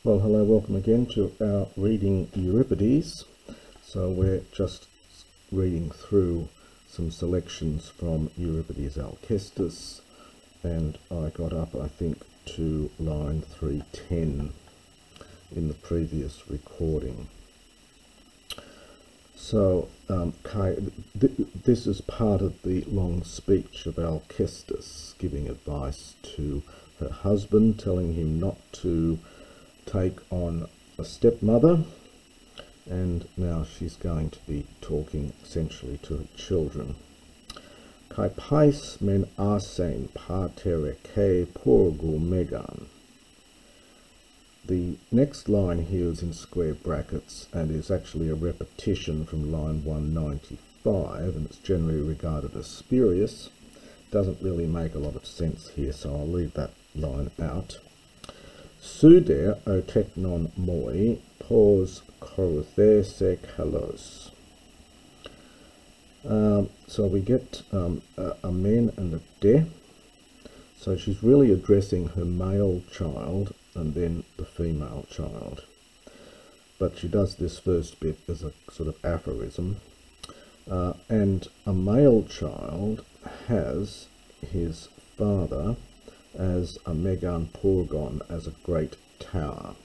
Well, hello, welcome again to our reading Euripides. So we're just reading through some selections from Euripides' Alkestis, and I got up, I think, to line 310 in the previous recording. So this is part of the long speech of Alkestis, giving advice to her husband, telling him not to take on a stepmother, and now she's going to be talking essentially to her children. Kai pais men asen patere ke porgu megan. The next line here is in square brackets and is actually a repetition from line 195, and it's generally regarded as spurious. Doesn't really make a lot of sense here, so I'll leave that line out. Suder o teknon moi pos koruthese kalos. So we get a men and a de. So she's really addressing her male child and then the female child. But she does this first bit as a sort of aphorism. And a male child has his father as a megan porgon, as a great tower.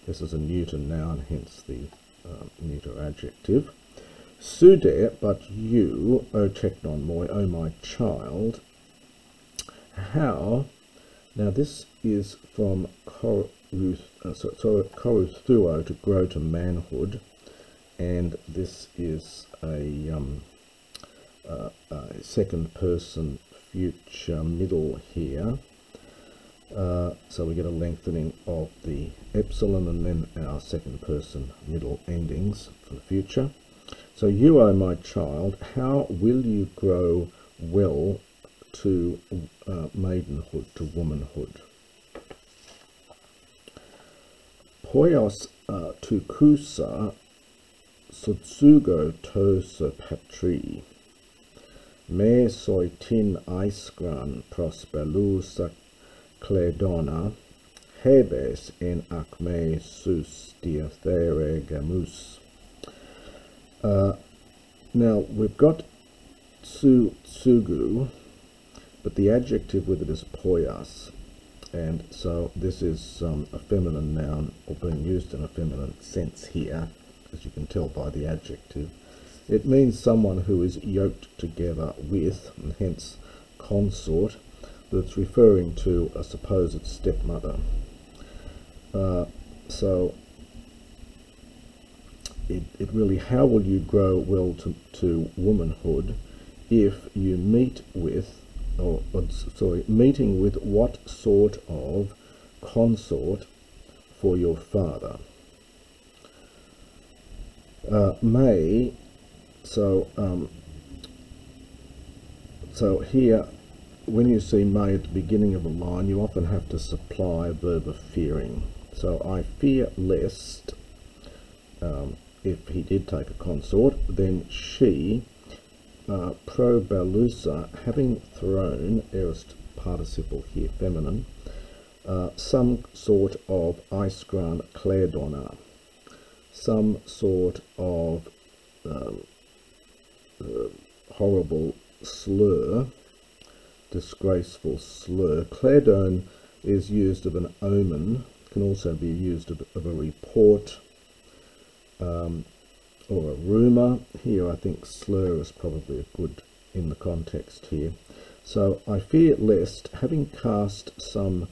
This is a neuter noun, hence the neuter adjective. Sude, but you, O teknon moi, O my child, how? Now this is from koruthuo, to grow to manhood, and this is a second person future middle here, so we get a lengthening of the epsilon and then our second person middle endings for the future. So you, O my child, how will you grow well to maidenhood, to womanhood? Poios tu kusa sutsugo tosa patri. Me soitin aiskran prospelusa cledona, hebes en acme sus diathere gamus. Now we've got tsugu, but the adjective with it is poias, and so this is a feminine noun, or being used in a feminine sense here, as you can tell by the adjective. It means someone who is yoked together with, and hence consort, but it's referring to a supposed stepmother. So it really, how will you grow well to womanhood if you meet with, meeting with what sort of consort for your father? So here, when you see may at the beginning of a line, you often have to supply a verb of fearing. So I fear lest, if he did take a consort, then she, pro balusa, having thrown, aorist participle here, feminine, some sort of aiskran cledona, some sort of horrible slur, disgraceful slur. Cledone is used of an omen, can also be used of a report or a rumour. Here I think slur is probably a good in the context here. So I fear lest, having cast some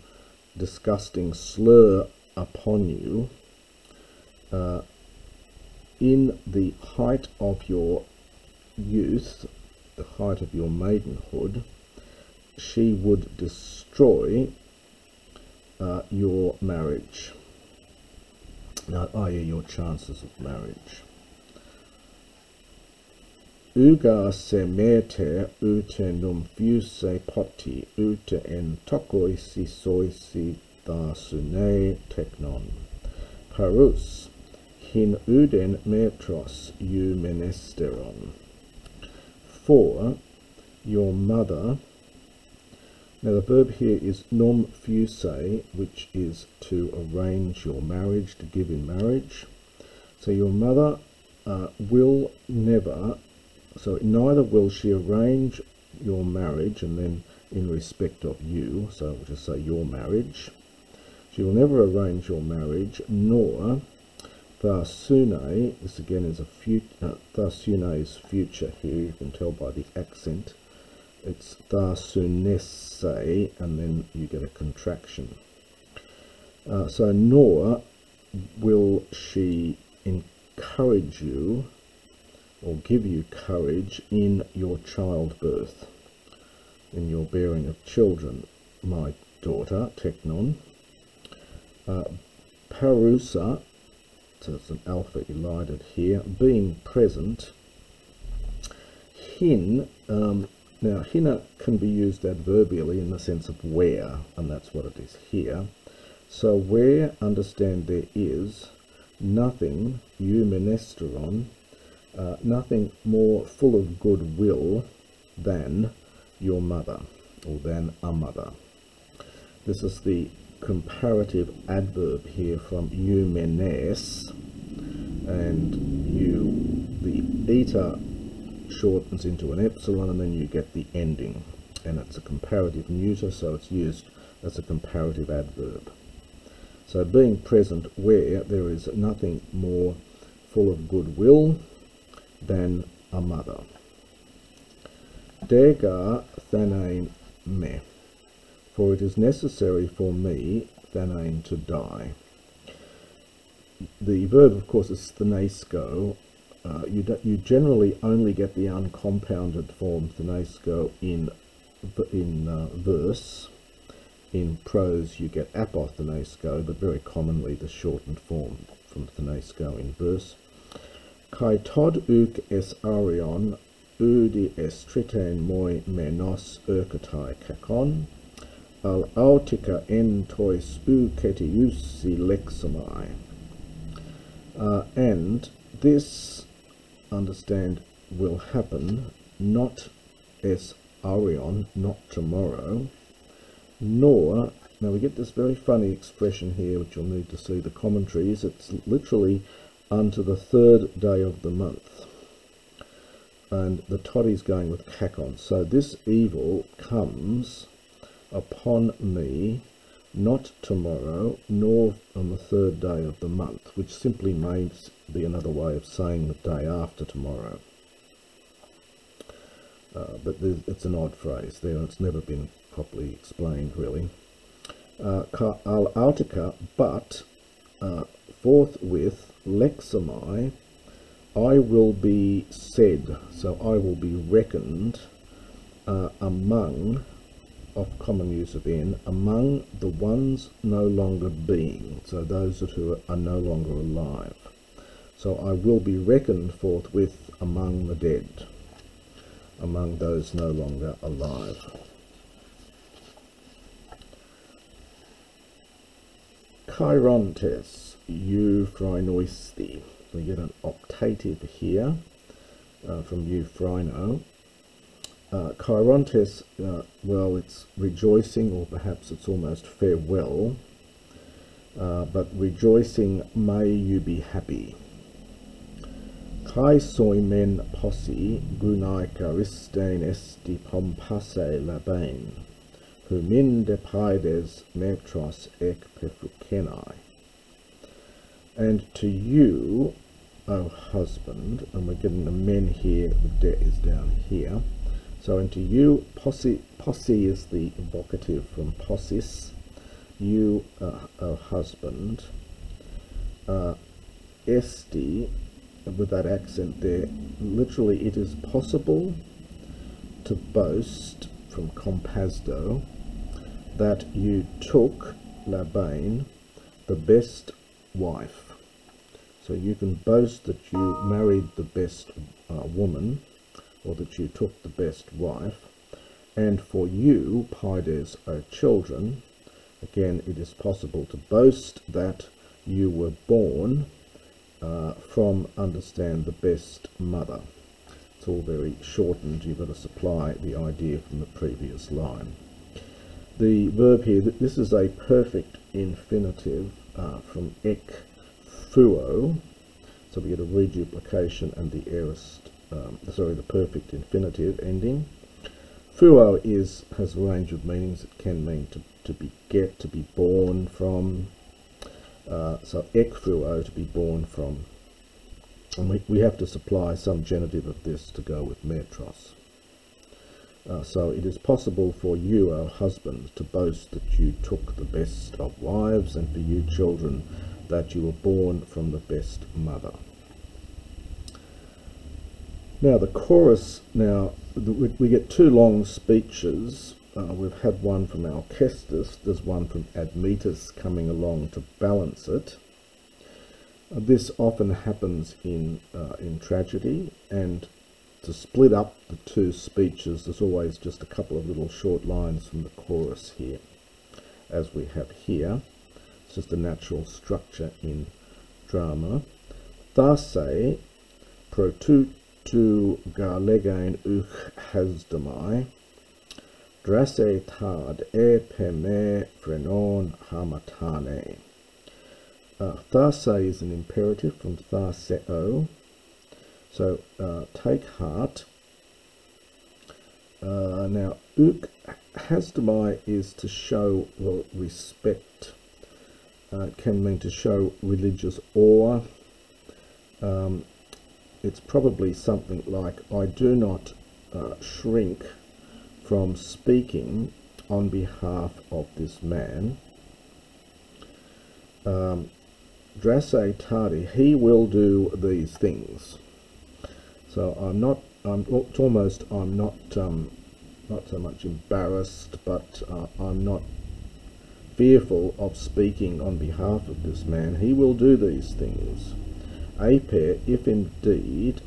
disgusting slur upon you, in the height of your youth, the height of your maidenhood, she would destroy your marriage, i.e. your chances of marriage. Uga se mete ute num fuse poti ute en tokoisi soisi da sune teknon. Parus hin uden metros eu menesteron. For your mother Now the verb here is nom fuse, which is to arrange your marriage, to give in marriage. So your mother will never, so neither will she arrange your marriage, and then in respect of you, so we'll just say your marriage. She will never arrange your marriage, nor Tharsune, this again is a Tharsune is future here, you can tell by the accent. It's Tharsunese, and then you get a contraction. So nor will she encourage you or give you courage in your childbirth, in your bearing of children, my daughter, teknon. Parusa, so it's an alpha elided here, being present. Hin, now hina can be used adverbially in the sense of where, and that's what it is here. So where, understand, there is nothing, eumenesteron, nothing more full of goodwill than your mother, or than a mother. This is the comparative adverb here from eumenes, and the eta shortens into an epsilon, and then you get the ending, and it's a comparative neuter, so it's used as a comparative adverb. So being present where there is nothing more full of goodwill than a mother. Dega thanain me, for it is necessary for me, thanain, to die. The verb, of course, is thanasko. You generally only get the uncompounded form thanasko in verse. In prose you get apothanasko, but very commonly the shortened form from thanasko in verse. Kai tod uk es arion, udi es triten moi menos urkatai kakon, al autica en tois uketiusi lexomai. And this, understand, will happen not es arion, not tomorrow, nor, now we get this very funny expression here, which you'll need to see the commentaries. It's literally unto the third day of the month, and the toddy's going with kakon. So this evil comes upon me not tomorrow, nor on the third day of the month, which simply may be another way of saying the day after tomorrow. But it's an odd phrase there, and it's never been properly explained, really. Al autica, but forthwith, lexomai, I will be said, so I will be reckoned among, of common use of n, among the ones no longer being, so those who are no longer alive. So I will be reckoned forthwith among the dead, among those no longer alive. Chirontes euphrynoisti. We get an octative here from euphryno. Chirontes, well, it's rejoicing, or perhaps it's almost farewell, but rejoicing, may you be happy. Kai soimen possi gunai charistain esti pompasse labain, humin depides metros ec pefukenai. And to you, O husband, and we're getting the men here, the de is down here. So into you, possi is the vocative from possis, you, O husband, esti, with that accent there, literally it is possible to boast, from compasdo, that you took, labain, the best wife. So you can boast that you married the best woman, or that you took the best wife. And for you, pides, O children, again it is possible to boast that you were born from, understand, the best mother. It's all very shortened, you've got to supply the idea from the previous line. the verb here, this is a perfect infinitive from ek fuo, so we get a reduplication and the aorist, the perfect infinitive ending. Fuo has a range of meanings. It can mean to beget, to be born from. So ek fuo, to be born from. And we have to supply some genitive of this to go with metros. So it is possible for you, O husband, to boast that you took the best of wives, and for you children that you were born from the best mother. Now the chorus, we get two long speeches. We've had one from Alkestis, there's one from Admetos coming along to balance it. This often happens in tragedy, and to split up the two speeches, there's always just a couple of little short lines from the chorus here, as we have here. It's just a natural structure in drama. Thase protutu garlegain uch hasdamai, drasse tad peme phrenon hamatane. Thase is an imperative from thaseo, so take heart. Now uk hasdamai is to show respect. It can mean to show religious awe. It's probably something like, I do not shrink from speaking on behalf of this man. Drasse tardi, he will do these things. So I'm not so much embarrassed, but I'm not fearful of speaking on behalf of this man. He will do these things. Aper, if indeed,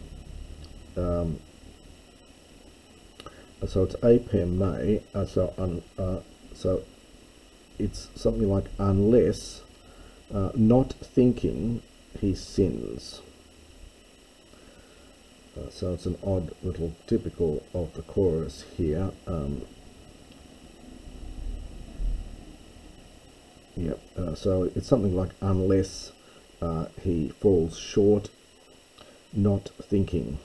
so it's aper may, so it's something like unless, not thinking he sins. So it's an odd little typical of the chorus here. So it's something like unless he falls short, not thinking.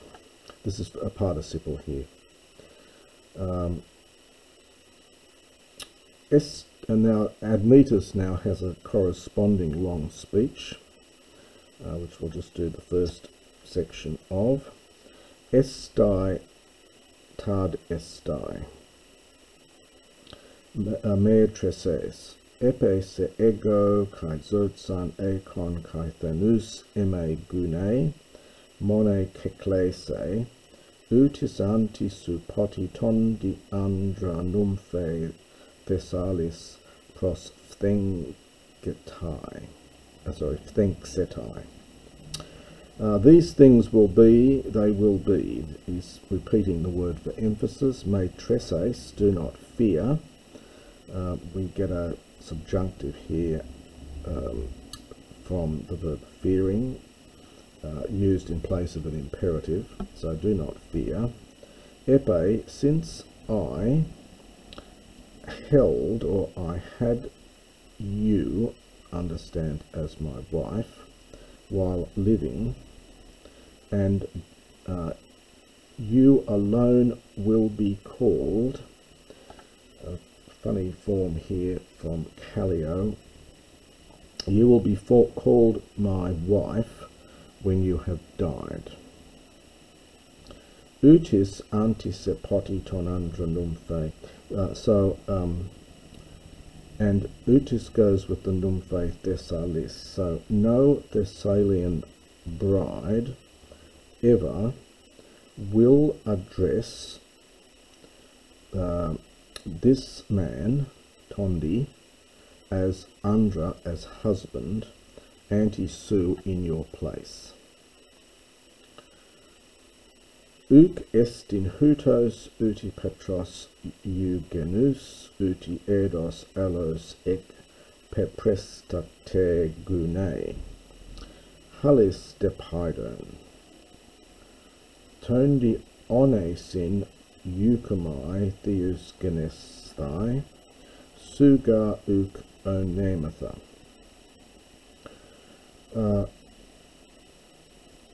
This is a participle here. And now Admetos now has a corresponding long speech, which we'll just do the first section of. Estai tad estai. Me treses. Epe se ego kai zotsan ekon kai thenus eme gune, mone keklese, utis anti suppotiton di andra numfe Thessalis pros phthengsetai. These things will be, they will be. He's repeating the word for emphasis. Me treses, do not fear. We get a subjunctive here from the verb fearing, used in place of an imperative. So do not fear. Epe, since I held, or I had you, understand, as my wife while living, and you alone will be called, a funny form here from Callio, you will be called my wife when you have died. Utis antisepotiton andra numfe. And utis goes with the numfe Thessalis. So no Thessalian bride ever will address this man, Tondi, as andra, as husband, anti-su in your place. Uk est in hutos uti petros eugenus uti eidos allos ek peprestate gune. Halis depaidon. Tondi onesin euchomai theus genesthai, Suga uk onematha.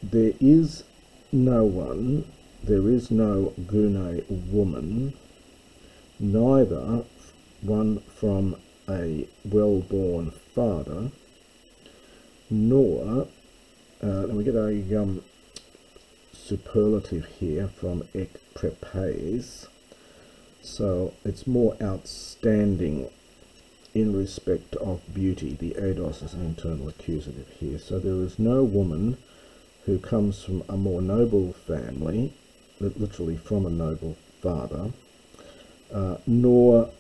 There is no one, there is no gune woman, neither one from a well-born father, nor, and we get a superlative here from ek prepes, so it's more outstanding in respect of beauty. The eidos is an internal accusative here. So there is no woman who comes from a more noble family, literally from a noble father, nor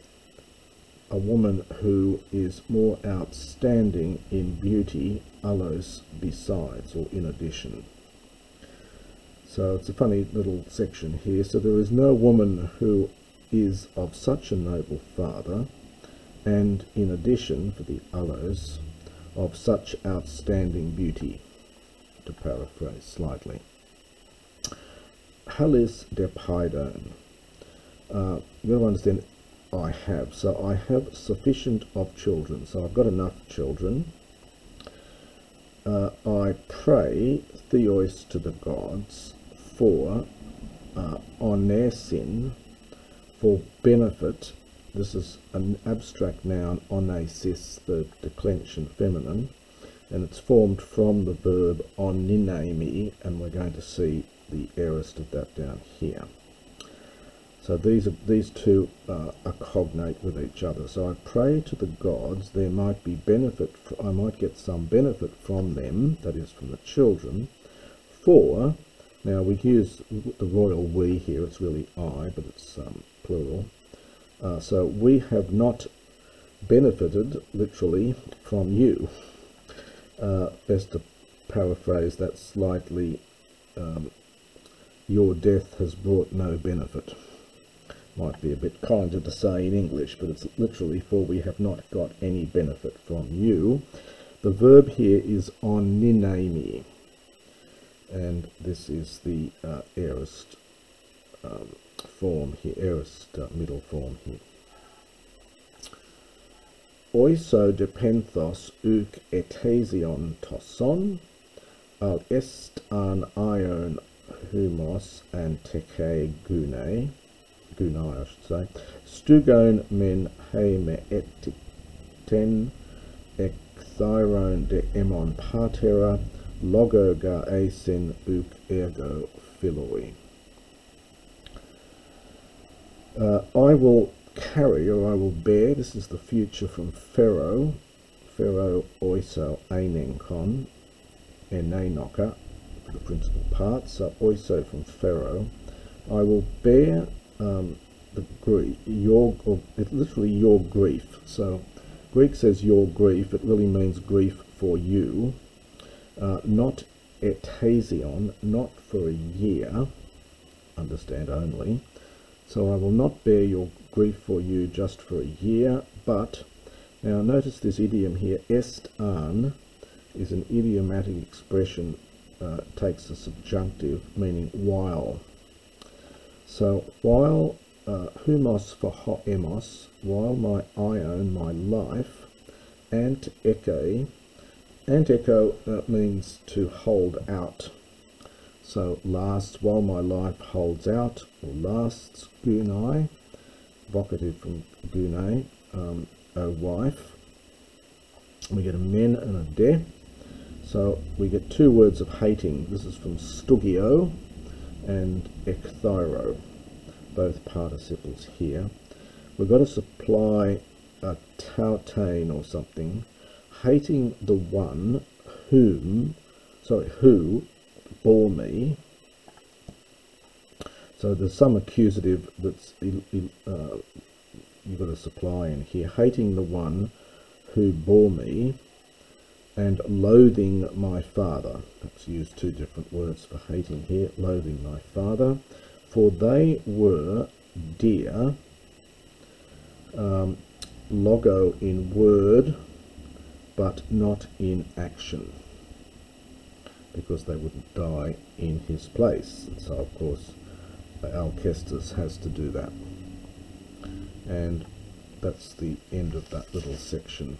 a woman who is more outstanding in beauty, allos, besides, or in addition. So it's a funny little section here. So there is no woman who is of such a noble father, and in addition, for the allos, of such outstanding beauty, to paraphrase slightly. Halis de paidon. You've got to understand, I have. So I have sufficient of children. So I've got enough children. I pray theos to the gods for, on their sin, for benefit. This is an abstract noun, onesis, the declension feminine, and it's formed from the verb oninemi, and we're going to see the aorist of that down here. So these two are cognate with each other. So I pray to the gods, there might be benefit, I might get some benefit from them, that is from the children, for, now we use the royal we here, it's really I, but it's plural. So we have not benefited, literally, from you. Best to paraphrase that slightly, your death has brought no benefit. Might be a bit kinder to say in English, but it's literally, for we have not got any benefit from you. The verb here is oninemi, and this is the aorist form here, aorist middle form here. Oiso depenthos uk etesion toson, al est an ion humos and teke gune, I should say, stugon men he me etikten ekthyron de emon patera, logo ga esin uk ergo philoi. I will carry, or I will bear, this is the future from Pharaoh, Pharaoh oiso einenkon, enenoka, for the principal part, so oiso from Pharaoh, I will bear the grief, literally your grief. So Greek says your grief, it really means grief for you, not etasion, not for a year, understand only. So I will not bear your grief for you just for a year, but, now notice this idiom here, est an, is an idiomatic expression, takes a subjunctive, meaning while. So while, humos for hoemos, while my ion, my life, ant echo means to hold out. So lasts, while my life holds out, or lasts, gunai, vocative from gunai, o wife. We get a men and a de. So we get two words of hating. This is from stugio and ekthyro, both participles here. We've got to supply a tautane or something, hating the one who bore me. So there's some accusative that's you've got to supply in here, hating the one who bore me, and loathing my father. Let's use two different words for hating here, loathing my father, for they were dear, logo in word, but not in action, because they wouldn't die in his place. And so, of course, Alkestis has to do that. And that's the end of that little section.